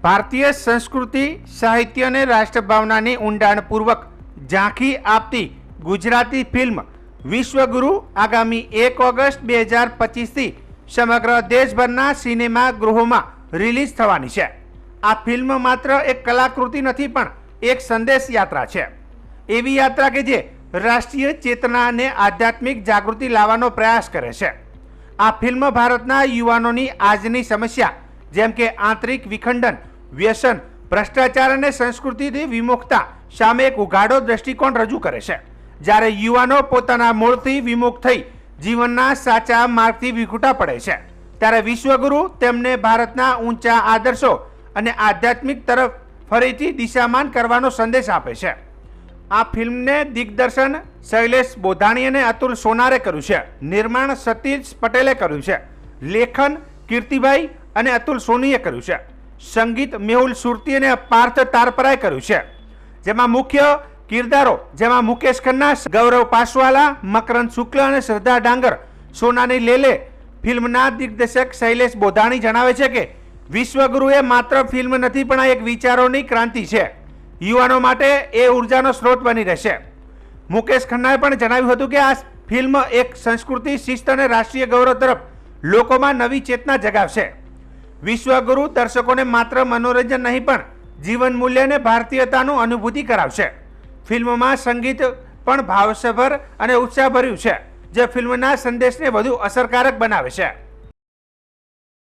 ભારતીય સંસ્કૃતિ સાહિત્ય અને રાષ્ટ્રભાવનાની ઊંડાણપૂર્વક ઝાંખી આપતી ગુજરાતી ફિલ્મ વિશ્વગુરુ આગામી 1 ઓગસ્ટ 2025થી સમગ્ર દેશભરના સિનેમાગૃહોમાં રિલીઝ થવાની છે। આ ફિલ્મ માત્ર એક કલાકૃતિ નથી પણ એક સંદેશ યાત્રા છે। એવી યાત્રા કે જે રાષ્ટ્રીય ચેતના અને આધ્યાત્મિક જાગૃતિ લાવવાનો પ્રયાસ કરે છે। આ ફિલ્મ ભારતના યુવાનોની આજની સમસ્યા જેમ કે આંતરિક વિખંડન, વ્યસન, ભ્રષ્ટાચાર અને સંસ્કૃતિથી વિમુખતા સામે એક ઉઘાડો દ્રષ્ટિકોણ રજૂ કરે છે। જ્યારે યુવાનો પોતાના મૂળથી વિમુખ થઈ જીવનના સાચા માર્ગથી વિખૂટા પડે છે ત્યારે વિશ્વગુરુ તેમને ભારતના ઊંચા આદર્શો અને આધ્યાત્મિક તરફ ફરીથી દિશામાન કરવાનો સંદેશ આપે છે। આ ફિલ્મને દિગ્દર્શન શૈલેષ બોધાણી અને અતુલ સોનારે કર્યું છે। નિર્માણ સતીશ પટેલે કર્યું છે। લેખન કીર્તિભાઈ અને અતુલ સોનીએ કર્યું છે। સંગીત મેહુલ સુરતી અને પાર્થ તારપરાએ કર્યું છે। જેમાં મુખ્ય કિરદારો જેમાં મુકેશ ખન્ના, ગૌરવ પાસવાલા, મકરંદ શુક્લ અને શ્રદ્ધા ડાંગર સોનાની લેલે। ફિલ્મના દિગ્દર્શક શૈલેષ બોધાણી જણાવે છે કે વિશ્વગુરુ એ માત્ર ફિલ્મ નથી પણ એક વિચારોની ક્રાંતિ છે। યુવાનો માટે એ ઉર્જાનો સ્ત્રોત બની રહેશે। મુકેશ ખન્નાએ પણ જણાવ્યું હતું કે આ ફિલ્મ એક સંસ્કૃતિ, શિસ્ત અને રાષ્ટ્રીય ગૌરવ તરફ લોકોમાં નવી ચેતના જગાવશે। વિશ્વગુરુ દર્શકોને માત્ર મનોરંજન નહીં પણ જીવન મૂલ્ય અને ભારતીયતાનું અનુભૂતિ કરાવશે। ફિલ્મમાં સંગીત પણ ભાવસભર અને ઉત્સાહભર્યું છે જે ફિલ્મના સંદેશને વધુ અસરકારક બનાવે છે।